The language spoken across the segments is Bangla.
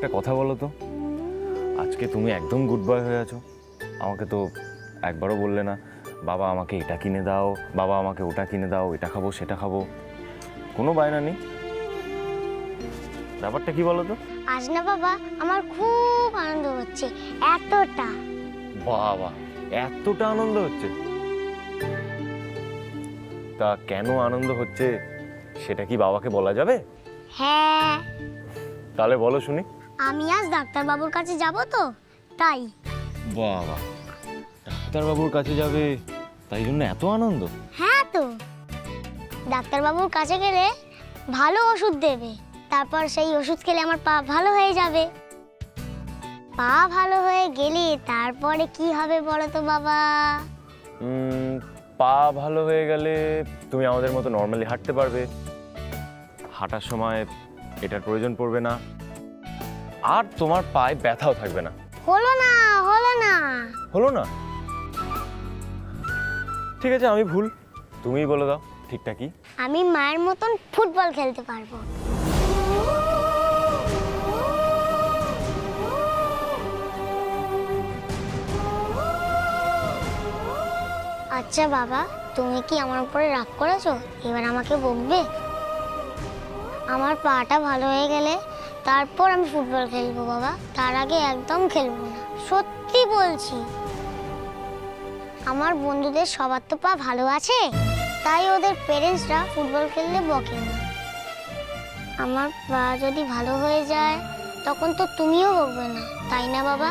একটা কথা বলো তো, আজকে তুমি একদম গুড বয় হয়ে আছো। আমাকে তো একবারও বললে না বাবা আমাকে এটা কিনে দাও, বাবা আমাকে ওটা কিনে দাও, এটা খাবো সেটা খাবো, কোনো বায়না নেই। ব্যাপারটা কি বলো তো? আজ না বাবা আমার খুব আনন্দ হচ্ছে, এতটা। বাবা, এতটা আনন্দ হচ্ছে? তা কেন আনন্দ হচ্ছে সেটা কি বাবাকে বলা যাবে? হ্যাঁ, তাহলে বলো শুনি। আমি আজ ডাক্তার বাবুর কাছে যাব তো, তাই। বাবা, ডাক্তারবাবুর কাছে যাবে তাই জন্য এত আনন্দ? হ্যাঁ তো, ডাক্তার বাবুর কাছে গেলে ভালো ওষুধ দেবে, তারপর সেই ওষুধ খেলে আমার পা ভালো হয়ে যাবে। পা ভালো হয়ে গেলে তারপরে কি হবে বলো তো বাবা? পা ভালো হয়ে গেলে তুমি আমাদের মতো নর্মালি হাঁটতে পারবে, হাঁটার সময় এটার প্রয়োজন পড়বে না, আর তোমার পায়ে ব্যথাও থাকবে না। হলো না, হলো না। হলো না? ঠিক আছে, আমি ভুল, তুমিই বলে দাও ঠিকটা কি। আমি মায়ের মতন ফুটবল খেলতে পারবো। আচ্ছা বাবা, তুমি কি আমার উপরে রাগ করেছো? এবার আমাকে বকবে? আমার পাটা ভালো হয়ে গেলে তারপর আমি ফুটবল খেলবো বাবা, তার আগে একদম খেলবো না, সত্যি বলছি। আমার বন্ধুদের সবার তো পা ভালো আছে, তাই ওদের পেরেন্টসরা ফুটবল খেললে বকে না। আমার পা যদি ভালো হয়ে যায় তখন তো তুমিও বকবে না, তাই না বাবা?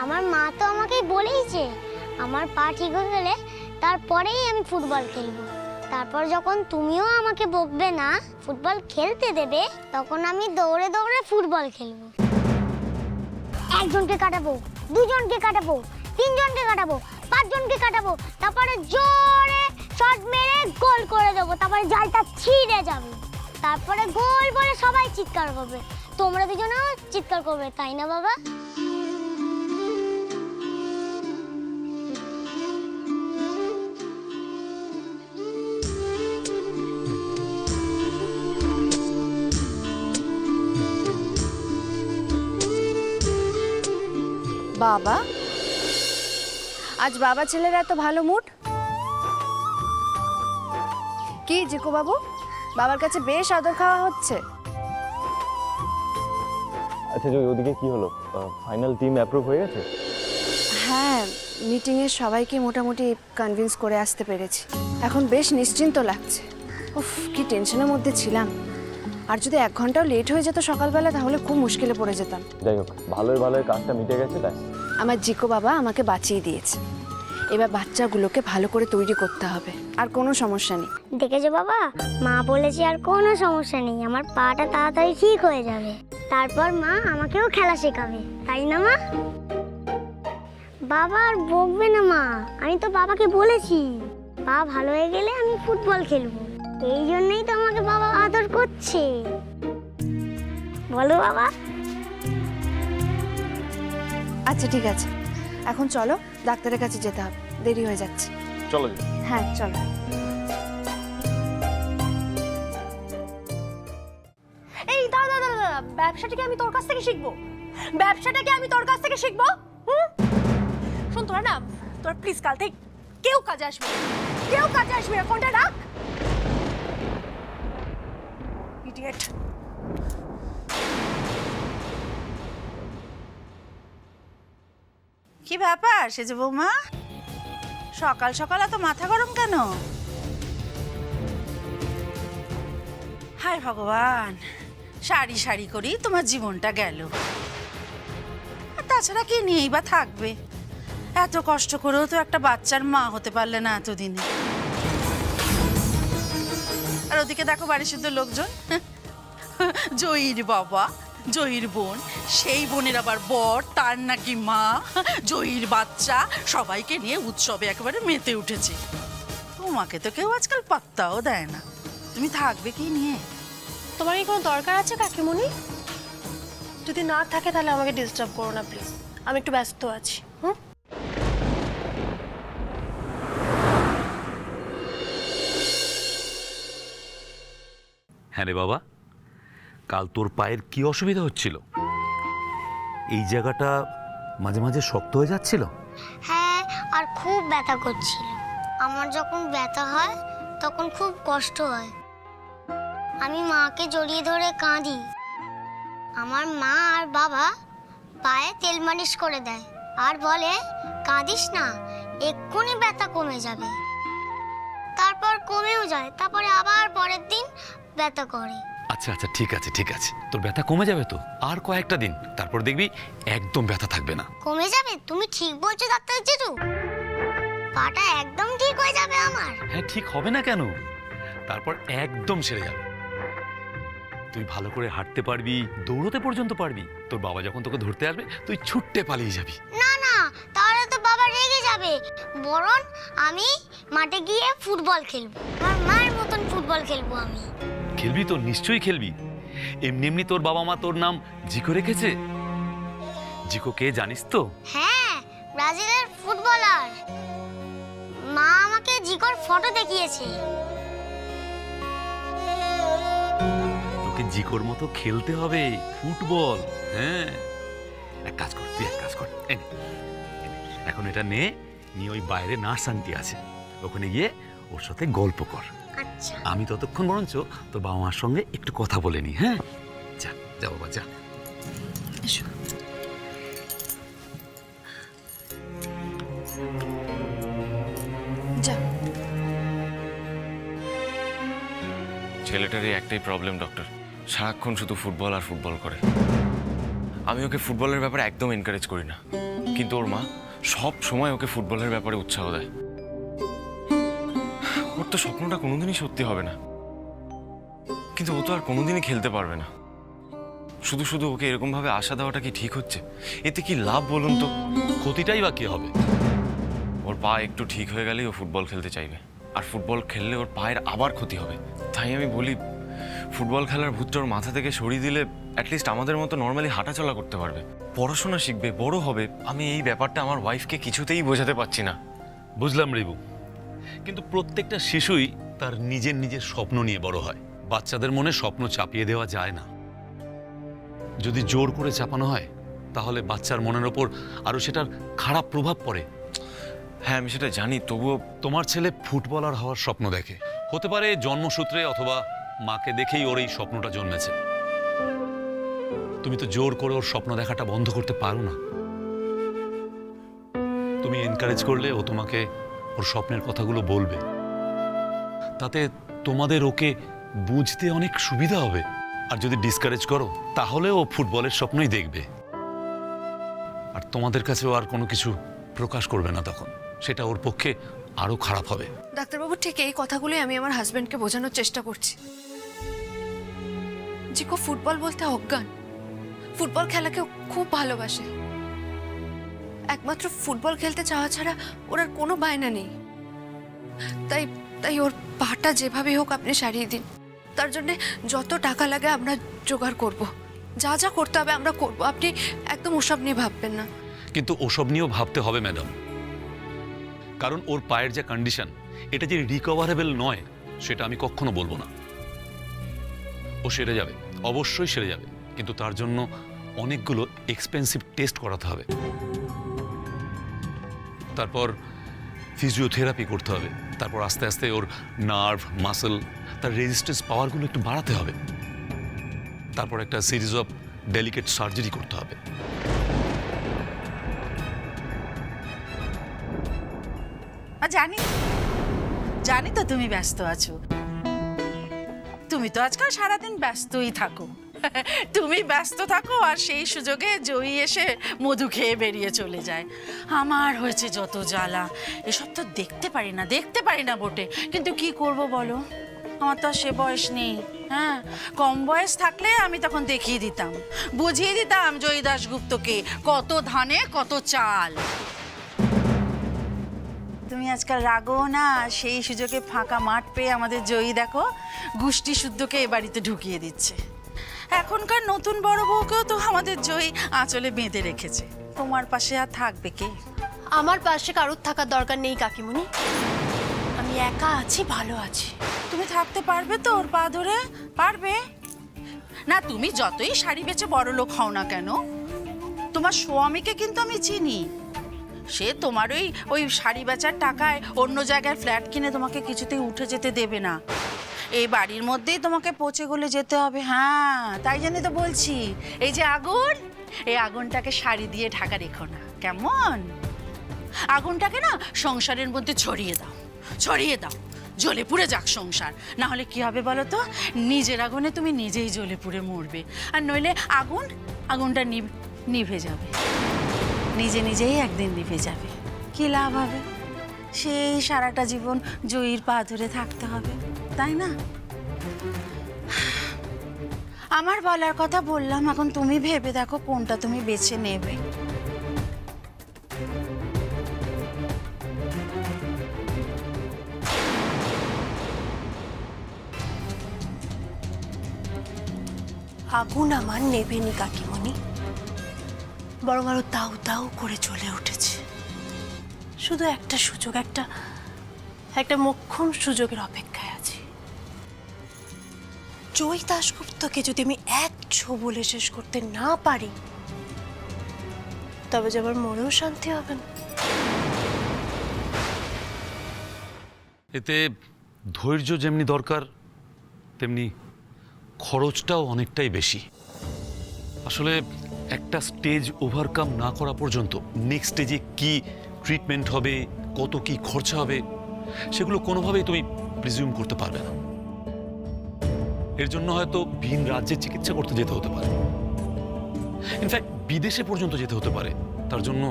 আমার মা তো আমাকে বলেইছে আমার পা ঠিক হয়ে গেলে তারপরেই আমি ফুটবল খেলবো। তারপর যখন তুমিও আমাকে বকবে না, ফুটবল খেলতে দেবে, তখন আমি দৌড়ে দৌড়ে ফুটবল খেলবো। একজনকে কাটাবো, দুজনকে কাটাবো, তিনজনকে কাটাবো, পাঁচজনকে কাটাবো, তারপরে জোরে শট মেরে গোল করে দেবো, তারপরে জালটা ছিঁড়ে যাবে, তারপরে গোল বলে সবাই চিৎকার করবে, তোমরা দুজনেও চিৎকার করবে, তাই না বাবা? বাবা, আজ বাবা ছেলের এত ভালো মুড কি জিকো বাবু? বাবার কাছে বেশ আদর খাওয়া হচ্ছে। আচ্ছা জয়, ওদিকে কি হলো? ফাইনাল টিম অ্যাপ্রুভ হয়ে গেছে? হ্যাঁ, মিটিংয়ে সবাইকে মোটামুটি কনভিন্স করে আসতে পেরেছি, এখন বেশ নিশ্চিন্ত লাগছে। উফ, কি টেনশনের মধ্যে ছিলাম, আর যদি 1 ঘন্টাও লেট হয়ে যেত সকালবেলা তাহলে খুব মুশকিলে পড়ে যেতাম। যাই হোক, ভালোই ভালোই কাজটা মিটে গেছে। তাই আমার জিকো বাবা আমাকে বাঁচিয়ে দিয়েছে, এবার বাচ্চাগুলোকে ভালো করে তৈরি করতে হবে, আর কোনো সমস্যা নেই। দেখেছো বাবা, মা বলেছে আর কোনো সমস্যা নেই, আমার পাটা তাড়াতাড়ি ঠিক হয়ে যাবে, তারপর মা আমাকেও খেলা শেখাবে, তাই না মা? বাবা আর বকবে না মা, আমি তো বাবাকে বলেছি পা ভালো হয়ে গেলে আমি ফুটবল খেলবো, এই জন্যই তো আমাকে বাবা আদর করছে, বলো বাবা? আচ্ছা ঠিক আছে, এখন চলো, ডাক্তারের কাছে যেতে হবে, দেরি হয়ে যাচ্ছে। চলো। হ্যাঁ চলো। এই দাদা দাদা দাদা, ব্যবসাটা কি আমি তোর কাছ থেকে শিখবো? ব্যবসাটা কি আমি তোর কাছ থেকে শিখবো? শোন, তোরা না, তোরা প্লিজ কাল থেকে কেউ কাজে আসবে না, কেউ কাজে আসবে না, ফোনটা রাখ। ইডিয়েট। কি ব্যাপার সেজে বৌমা, সকাল সকাল এত মাথা গরম কেন? হায় ভগবান, সারি সারি করি তোমার জীবনটা গেল, আর তাছাড়া কি নিয়েই বা থাকবে? এত কষ্ট করেও তো একটা বাচ্চার মা হতে পারলে না এতদিনে। আর ওদিকে দেখো বাড়ির শুদ্ধ লোকজন, জয়ীর বাবা, জয়ীর বোন, সেই বোনের আবার বর, তার নাকি মা, জয়ীর বাচ্চা, সবাইকে নিয়ে উৎসবে একেবারে মেতে উঠেছে। তোমাকে তো কেউ আজকাল পাত্তাও দেয় না, তুমি থাকবে কি নিয়ে? তোমার কি কোনো দরকার আছে কাকিমণি? যদি না থাকে তাহলে আমাকে ডিস্টার্ব করো না প্লিজ, আমি একটু ব্যস্ত আছি। হুম। হ্যাঁ রে বাবা, কাল তোর পায়ের কি অসুবিধা হচ্ছিল? এই জায়গাটা মাঝে মাঝে শক্ত হয়ে যাচ্ছিল? হ্যাঁ, আর খুব ব্যথা করছিল। আমার যখন ব্যথা হয় তখন খুব কষ্ট হয়। আমি মাকে জড়িয়ে ধরে কাঁদি। আমার মা আর বাবা পায়ে তেল মালিশ করে দেয় আর বলে, কাঁদিস না, এক্ষুনি ব্যথা কমে যাবে। তারপর কমেও যায়, তারপরে আবার পরের দিন ব্যথা করে। আচ্ছা আচ্ছা, ঠিক আছে ঠিক আছে, তোর ব্যথা কমে যাবে তো, আর কয়েকটা দিন, তারপর দেখবি একদম ব্যথা থাকবে না। কমে যাবে? তুমি ঠিক বলছো ডাক্তার জেঠু, পাটা একদম ঠিক হয়ে যাবে আমার? হ্যাঁ, ঠিক হবে না কেন, তারপর একদম সেরে যাবে। তুই ভালো করে হাঁটতে পারবি, দৌড়তে পর্যন্ত পারবি। তোর বাবা যখন তোকে ধরতে আসবে তুই ছুটতে পালিয়ে যাবি। না না, তাহলে তো বাবা রেগে যাবে। বরং আমি মাঠে গিয়ে ফুটবল খেলবো, আমার মায়ের মতন ফুটবল খেলবো আমি। খেলবি তো, নিশ্চয়ই খেলবি। এমনি এমনি তোর বাবা মা তোর নাম জিকো রেখেছে। জিকো কে জানিস তো? হ্যাঁ, ব্রাজিলের ফুটবলার। মা আমাকে জিকোর ফটো দেখিয়েছে। তোকে জিকোর মতো খেলতে হবে ফুটবল। হ্যাঁ, এক কাজ কর, তুই এক কাজ কর, এই নে, এই নে। এখন এটা নিয়ে ওই বাইরে নার্স আন্টি আছে, ওখানে গিয়ে ওর সাথে গল্প কর। আচ্ছা। আমি ততক্ষণ বরঞ্চ তোর বাবা মার সঙ্গে একটু কথা বলে নি। হ্যাঁ, যা যা বাবা যা। এসো। যা। ছেলেটারই একটাই প্রবলেম ডক্টর, সারাক্ষণ শুধু ফুটবল আর ফুটবল করে। আমি ওকে ফুটবলের ব্যাপারে একদম এনকারেজ করি না, কিন্তু ওর মা সব সময় ওকে ফুটবলের ব্যাপারে উৎসাহ দেয়। ওর তো স্বপ্নটা কোনোদিনই সত্যি হবে না, কিন্তু ও তো আর কোনোদিনই খেলতে পারবে না। শুধু শুধু ওকে এরকম ভাবে আশা দেওয়াটা কি ঠিক হচ্ছে? এতে কি লাভ বলুন তো? ক্ষতিটাই বা কি হবে? ওর পা একটু ঠিক হয়ে গেলেই ও ফুটবল খেলতে চাইবে, আর ফুটবল খেললে ওর পায়ের আবার ক্ষতি হবে। তাই আমি বলি, ফুটবল খেলার ভূতটা ওর মাথা থেকে সরিয়ে দিলে অ্যাটলিস্ট আমাদের মতো নর্মালি হাঁটাচলা করতে পারবে, পড়াশোনা শিখবে, বড় হবে। আমি এই ব্যাপারটা আমার ওয়াইফকে কিছুতেই বোঝাতে পারছি না। বুঝলাম রিবু, কিন্তু প্রত্যেকটা শিশুই তার নিজের নিজের স্বপ্ন নিয়ে বড় হয়। বাচ্চাদের মনে স্বপ্ন চাপিয়ে দেওয়া যায় না। যদি জোর করে চাপানো হয় তাহলে বাচ্চার মনের ওপর আরো সেটার খারাপ প্রভাব পড়ে। হ্যাঁ, আমি সেটা জানি, তবুও তোমার ছেলে ফুটবলার হওয়ার স্বপ্ন দেখে, হতে পারে জন্মসূত্রে অথবা মাকে দেখেই ওর এই স্বপ্নটা জন্মেছে। তুমি তো জোর করে ওর স্বপ্ন দেখাটা বন্ধ করতে পারো না। তুমি এনকারেজ করলে ও তোমাকে ওর স্বপ্নের কথাগুলো বলবে, তাতে তোমাদের ওকে বুঝতে অনেক সুবিধা হবে। আর যদি ডিসকারেজ করো তাহলে ও ফুটবলের স্বপ্নই দেখবে, আর তোমাদের কাছেও আর কোনো কিছু প্রকাশ করবে না। তখন সেটা ওর পক্ষে আরো খারাপ হবে। ডাক্তারবাবু, ঠিক এই কথাগুলোই আমি আমার হাজবেন্ডকে বোঝানোর চেষ্টা করছি। জিকো ফুটবল বলতে অজ্ঞান, ফুটবল খেলাকে ও খুব ভালোবাসে। একমাত্র ফুটবল খেলতে চাওয়া ছাড়া ওর আর কোনো বায়না নেই। তাই তাই ওর পাটা যেভাবে হোক আপনি সারিয়ে দিন। তার জন্য যত টাকা লাগে আমরা জোগাড় করব, যা যা করতে হবে আমরা করব। আপনি একদম ওসব নিয়ে ভাববেন না। কিন্তু ওসব নিয়েও ভাবতে হবে ম্যাডাম, কারণ ওর পায়ের যে কন্ডিশন, এটা যে রিকভারেবল নয় সেটা আমি কখনো বলবো না। ও সেরে যাবে, অবশ্যই সেরে যাবে, কিন্তু তার জন্য অনেকগুলো এক্সপেন্সিভ টেস্ট করাতে হবে। তারপর ফিজিওথেরাপি করতে হবে, তারপর আস্তে আস্তে ওর নার্ভ, মাসল, তার রেজিস্ট্যান্স পাওয়ারগুলো একটু বাড়াতে হবে, তারপর একটা সিরিজ অফ ডেলিকেট সার্জারি করতে হবে। জানি জানি তো তুমি ব্যস্ত আছো। তুমি তো আজকাল সারাদিন ব্যস্তই থাকো। তুমি ব্যস্ত থাকো আর সেই সুযোগে জয়ী এসে মধু খেয়ে বেরিয়ে চলে যায়। আমার হয়েছে যত জ্বালা, এসব তো দেখতে পারি না বটে, কিন্তু কি করব বলো, আমার তো আর সে বয়স নেই। হ্যাঁ, কম বয়স থাকলে আমি তখন দেখিয়ে দিতাম, বুঝিয়ে দিতাম জয়ী দাশগুপ্তকে কত ধানে কত চাল। তুমি আজকাল রাগো না, সেই সুযোগে ফাঁকা মাঠ পেয়ে আমাদের জয়ী দেখো গুষ্টি শুদ্ধকে এ বাড়িতে ঢুকিয়ে দিচ্ছে। এখনকার নতুন বড় বউকেও তো আমাদের জয়ী আঁচলে বেঁধে রেখেছে, তোমার পাশে আর থাকবে কে? আমার পাশে কারোর থাকার দরকার নেই কাকিমণি, আমি একা আছি, ভালো আছি। তুমি থাকতে পারবে তো ওর পা ধরে? পারবে না? তুমি যতই শাড়ি বেচে বড় লোক হও না কেন, তোমার স্বামীকে কিন্তু আমি চিনি। সে তোমার ওই শাড়ি বেচার টাকায় অন্য জায়গায় ফ্ল্যাট কিনে তোমাকে কিছুতেই উঠে যেতে দেবে না। এই বাড়ির মধ্যেই তোমাকে পচে গলে যেতে হবে। হ্যাঁ, তাই জন্য তো বলছি, এই যে আগুন, এই আগুনটাকে শাড়ি দিয়ে ঢাকা রেখো না, কেমন? আগুনটাকে না সংসারের মধ্যে ছড়িয়ে দাও, ছড়িয়ে দাও, জ্বলে পুড়ে যাক সংসার। না হলে কি হবে বলো তো? নিজের আগুনে তুমি নিজেই জ্বলে পুড়ে মরবে, আর নইলে আগুনটা নিভে যাবে, নিজে নিজেই একদিন নিভে যাবে। কি লাভ হবে? সেই সারাটা জীবন জয়ীর পা ধরে থাকতে হবে, তাই না? আমার বলার কথা বললাম, এখন তুমি ভেবে দেখো কোনটা তুমি বেছে নেবে। আগুন আমার নেবেনি কাকিমণি, বরং আরো দাউ দাউ করে চলে উঠেছে। শুধু একটা সুযোগ, একটা মোক্ষম সুযোগের অপেক্ষায় আছি। জয়ী দাশগুপ্তকে যদি আমি এক ছোবলে শেষ করতে না পারি, তবে যে আবার মনেও শান্তি হবে না। এতে ধৈর্য যেমনি দরকার, তেমনি খরচটাও অনেকটাই বেশি। আসলে একটা স্টেজ ওভারকাম না করা পর্যন্ত নেক্সট স্টেজে কি ট্রিটমেন্ট হবে, কত কি খরচা হবে, সেগুলো কোনোভাবেই তুমি প্রিজিউম করতে পারবে না। এর জন্য হয়তো ভিন রাজ্যে চিকিৎসা করতে যেতে হতে পারে, ইনফ্যাক্ট বিদেশে পর্যন্ত যেতে হতে পারে। তার জন্য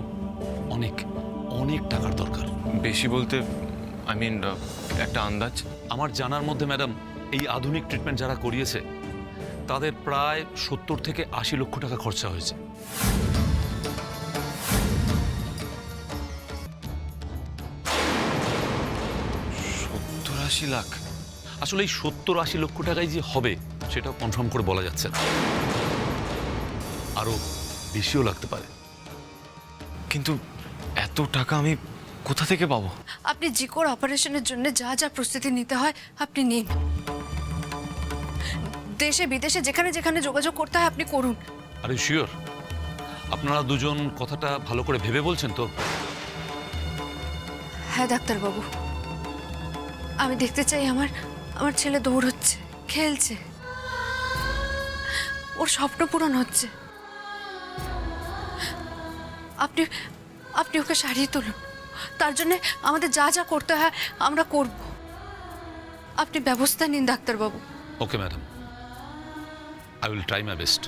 অনেক অনেক টাকার দরকার। বেশি বলতে আই মিন একটা আন্দাজ? আমার জানার মধ্যে ম্যাডাম, এই আধুনিক ট্রিটমেন্ট যারা করিয়েছে তাদের প্রায় 70 থেকে 80 লক্ষ টাকা খরচা হয়েছে। 70-80 লাখ? আসলে এই 70-80 লক্ষ টাকায় যে হবে সেটা কনফার্ম করে বলা যাচ্ছে না, আরো বেশিও লাগতে পারে। কিন্তু এত টাকা আমি কোথা থেকে পাবো? আপনি জিকোর অপারেশনের জন্য যা যা প্রস্তুতি নিতে হয় আপনি নিন। দেশে বিদেশে যেখানে যেখানে যোগাযোগ করতে হয় আপনি করুন। আরে শিওর? আপনারা দুজন কথাটা ভালো করে ভেবে বলছেন তো? হ্যাঁ ডাক্তারবাবু, আমি দেখতে চাই আমার ছেলে দৌড়চ্ছে, খেলছে, ওর স্বপ্ন পূরণ হচ্ছে। আপনি ওকে সারিয়ে তুলুন, তার জন্য আমাদের যা যা করতে হয় আমরা করব। আপনি ব্যবস্থা নিন ডাক্তারবাবু। Okay madam, I will try my best.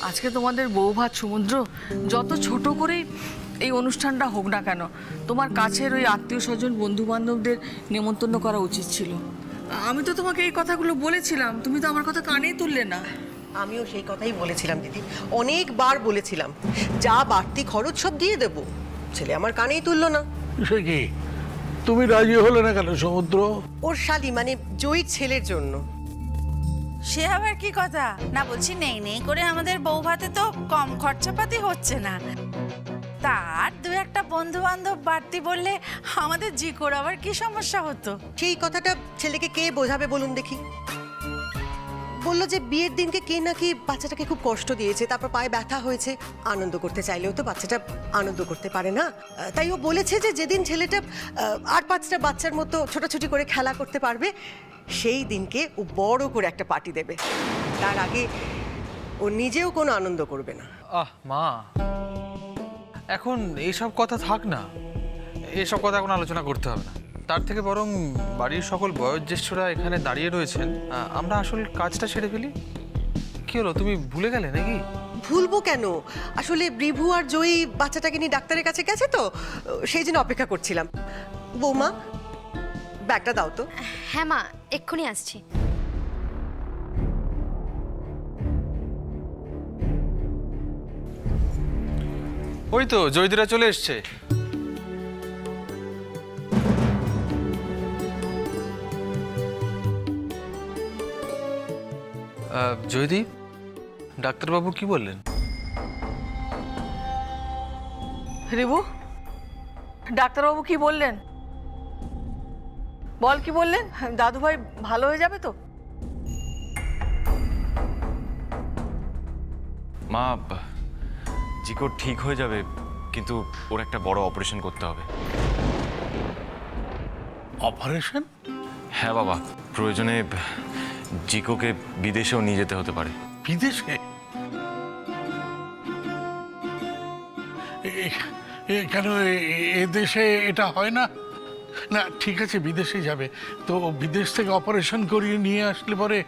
আজকে তোমাদের বৌভাত সমুদ্র, যত ছোট করেই এই অনুষ্ঠানটা হোক না কেন, তোমার কাছের ওই আত্মীয় স্বজন বন্ধু বান্ধবদের নেমন্তন্ন করা উচিত ছিল। আমি তো তোমাকে এই কথাগুলো বলেছিলাম, তুমি তো আমার কথা কানেই তুললে না। আমিও সেই কথাই বলেছিলাম দিদি, অনেকবার বলেছিলাম যা বাড়তি খরচ সব দিয়ে দেব। ছেলে আমার কানেই তুললো না। সে কি, তুমি রাজি হলে না কেন সমুদ্র? ওর শালি মানে জয়ীর ছেলের জন্য। সে আবার কি কথা? না বলছি নেই নেই করে আমাদের বউ ভাতে তো কম খরচাপাতি হচ্ছে না, তার দু একটা বন্ধু বান্ধব বাড়তি বললে আমাদের জিকোর আবার কি সমস্যা হতো? সেই কথাটা ছেলেকে কে বোঝাবে বলুন দেখি? বললো যে বিয়ের দিনকে কে নাকি বাচ্চাটাকে খুব কষ্ট দিয়েছে, তারপর পায়ে ব্যথা হয়েছে। আনন্দ করতে চাইলেও তো বাচ্চাটা আনন্দ করতে পারে না। তাই ও বলেছে যে যেদিন ছেলেটা আর 5টা বাচ্চার মতো ছোটাছুটি করে খেলা করতে পারবে, সেই দিনকে ও বড় করে একটা পার্টি দেবে। তার আগে ও নিজেও কোনো আনন্দ করবে না। মা, এখন এইসব কথা থাক না, এসব কথা এখন আলোচনা করতে হবে না। তার থেকে বরং বাড়ির সকল বয়োজ্যেষ্ঠরা এখানে দাঁড়িয়ে রয়েছেন, আমরা আসল কাজটা সেরে ফেলি। কি হলো, তুমি ভুলে গেলে নাকি? ভুলবো কেন? আসলে বিভু আর জয়ী বাচ্চাটাকে নিয়ে ডাক্তারের কাছে গেছে তো, সেই জন্য অপেক্ষা করছিলাম। বৌমা, ব্যাগটা দাও তো। হ্যাঁ মা, এক্ষুনি আসছি। ওই তো জয়দিরা চলে এসছে। জয়দীপ, ডাক্তারবাবু কি বললেন? রিবু, ডাক্তারবাবু কি বললেন? বল কি বললেন? দাদু ভাই ভালো হয়ে যাবে তো? মা, জিকো ঠিক হয়ে যাবে, কিন্তু ওর একটা বড় অপারেশন করতে হবে। অপারেশন? হ্যাঁ বাবা, প্রয়োজনে জিকোকে বিদেশেও নিয়ে যেতে হতে পারে। বিদেশে? কেন এ দেশে এটা হয় না? না ঠিক আছে, বিদেশে যাবে তো বিদেশ থেকে অপারেশন করিয়ে নিয়ে আসলে পরে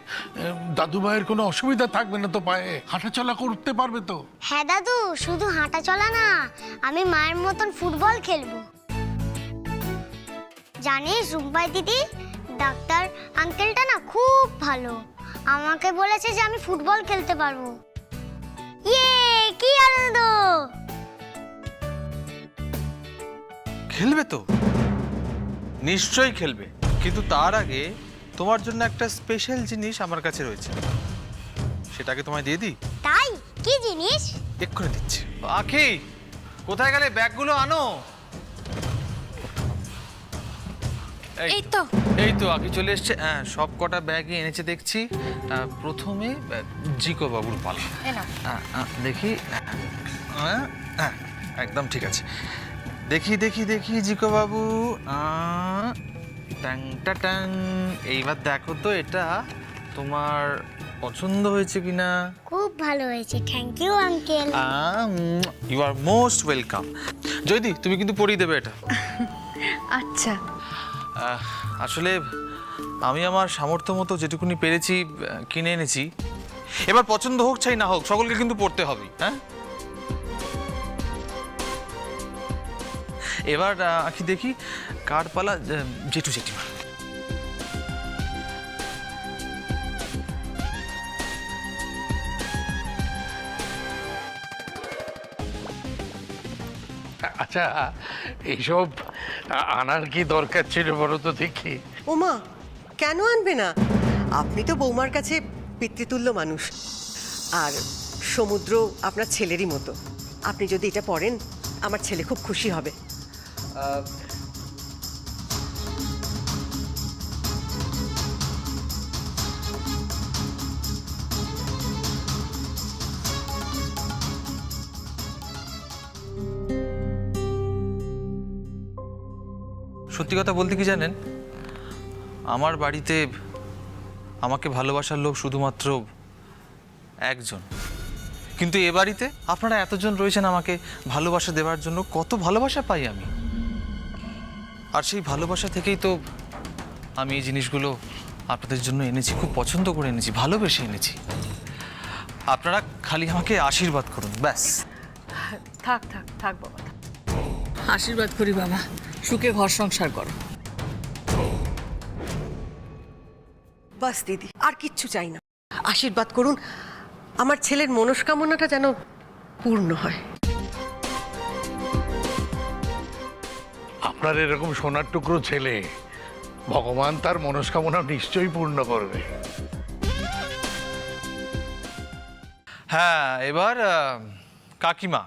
দাদু ভাইয়ের কোনো অসুবিধা থাকবে না তো? পায়ে হাঁটাচলা করতে পারবে তো? হ্যাঁ দাদু, শুধু হাঁটা চলা না, আমি মায়ের মতন ফুটবল খেলবো। জানিস রুম্পাই দিদি, ডাক্তার আঙ্কেলটা না খুব ভালো, আমাকে বলেছে যে আমি ফুটবল খেলতে পারবো। ইয়ে, কি আনন্দ! খেলবে তো, নিশ্চয়ই খেলবে, কিন্তু তার আগে তোমার জন্য একটা স্পেশাল জিনিস আমার কাছে রয়েছে, সেটাকে তোমায় দিয়ে দিই? তাই? কি জিনিস? এক্ষুনি দিচ্ছি। আখি, কোথায় গেলে? ব্যাগগুলো আনো। এই তো আখি চলে এসছে। হ্যাঁ, সব কটা ব্যাগই এনেছে দেখছি। প্রথমে জিকো বাবুর পালা। দেখি, একদম ঠিক আছে। দেখি দেখি দেখি জিকো বাবু, ট্যাং টাটাং। এইবার দেখো তো এটা তোমার পছন্দ হয়েছে কিনা। খুব ভালো হয়েছে, thank you uncle. You are most welcome. জয়দি, তুমি কিন্তু পরিয়ে দেবে এটা। আচ্ছা। আসলে আমি আমার সামর্থ্য মতো যেটুকুনি পেরেছি কিনে এনেছি। এবার পছন্দ হোক চাই না হোক, সকলকে কিন্তু পড়তে হবে। হ্যাঁ, এবার আখি দেখি কার পালা। জেঠু জেঠিমা। আচ্ছা, এইসব আনার কি দরকার ছিল বলো তো দেখি? ওমা, কেন আনবে না? আপনি তো বৌমার কাছে পিতৃতুল্য মানুষ, আর সমুদ্র আপনার ছেলেরই মতো। আপনি যদি এটা পড়েন, আমার ছেলে খুব খুশি হবে। সত্যি কথা বলতে কি জানেন, আমার বাড়িতে আমাকে ভালোবাসার লোক শুধুমাত্র একজন, কিন্তু এ বাড়িতে আপনারা এতজন রয়েছেন আমাকে ভালোবাসা দেওয়ার জন্য। কত ভালোবাসা পাই আমি, আর সেই ভালোবাসা থেকেই তো আমি এই জিনিসগুলো আপনাদের জন্য এনেছি, খুব পছন্দ করে এনেছি, ভালোবেসে এনেছি। আপনারা খালি আমাকে আশীর্বাদ করুন, ব্যাস। থাক থাক থাক বাবা, আশীর্বাদ করি বাবা, সুখে ঘর সংসার করো। বাস দিদি, আর কিচ্ছু চাই না। আশীর্বাদ করুন আমার ছেলের মনস্কামনাটা যেন পূর্ণ হয়। আপনার এরকম সোনার টুকরো ছেলে, ভগবান তার মনস্কামনা নিশ্চয়ই পূর্ণ করবে। হ্যাঁ, এবার কাকিমা,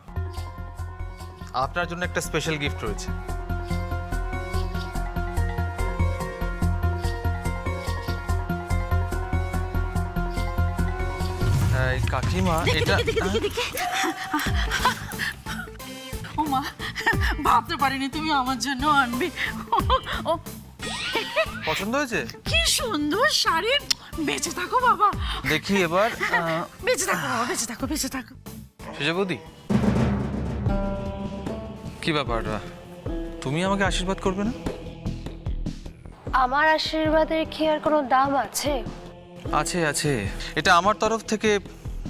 আপনার জন্য একটা স্পেশাল গিফট রয়েছে। কাকিমা, এটা ও মা, ভাবতে পারিনি তুমি আমার জন্য আনবে। ও, পছন্দ হয়েছে? কি সুন্দর শাড়ি, বেঁচে থাকো বাবা। দেখি এবার। বেঁচে থাকো বাবা, বেঁচে থাকো, বেঁচে থাকো। সেজে বৌদি, কি ব্যাপার, তুমি আমাকে আশীর্বাদ করবে না? আমার আশীর্বাদের কি আর কোনো দাম আছে? আছে আছে, এটা আমার তরফ থেকে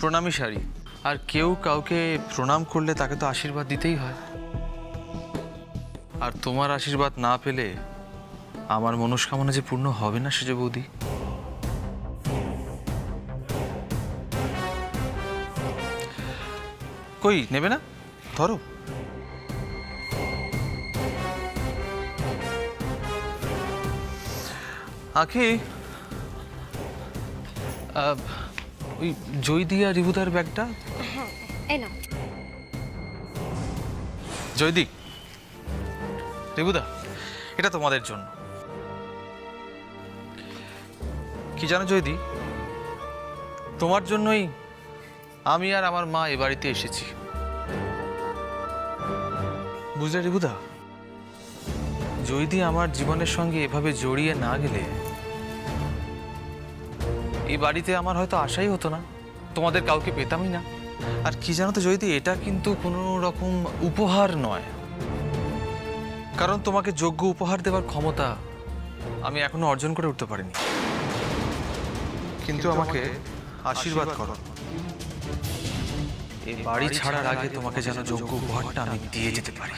প্রণামী শাড়ি, আর কেউ কাউকে প্রণাম করলে তাকে তো আশীর্বাদ দিতেই হয়, আর তোমার আশীর্বাদ না পেলে আমার মনস্কামনা যে পূর্ণ হবে না সেজে বৌদি। কই নেবে না? ধরো। আখি, ওই জয়দি আর রিভুদার ব্যাগটা। হ্যাঁ এই নাও। জয়দি, রিভুদা, এটা তোমাদের জন্য। কি জানো জয়দি, তোমার জন্যই আমি আর আমার মা এ বাড়িতে এসেছি। বুঝলে রিভুদা, জয়দি আমার জীবনের সঙ্গে এভাবে জড়িয়ে না গেলে এই বাড়িতে আমার হয়তো আশাই হতো না, তোমাদের কাউকে পেতামই না। আর কি জানো তো জয়দি, এটা কিন্তু কোনো রকম উপহার নয়, কারণ তোমাকে যোগ্য উপহার দেওয়ার ক্ষমতা আমি এখনো অর্জন করে উঠতে পারিনি। কিন্তু আমাকে আশীর্বাদ করো, এই বাড়ি ছাড়ার আগে তোমাকে যেন যোগ্য উপহারটা আমি দিয়ে যেতে পারি।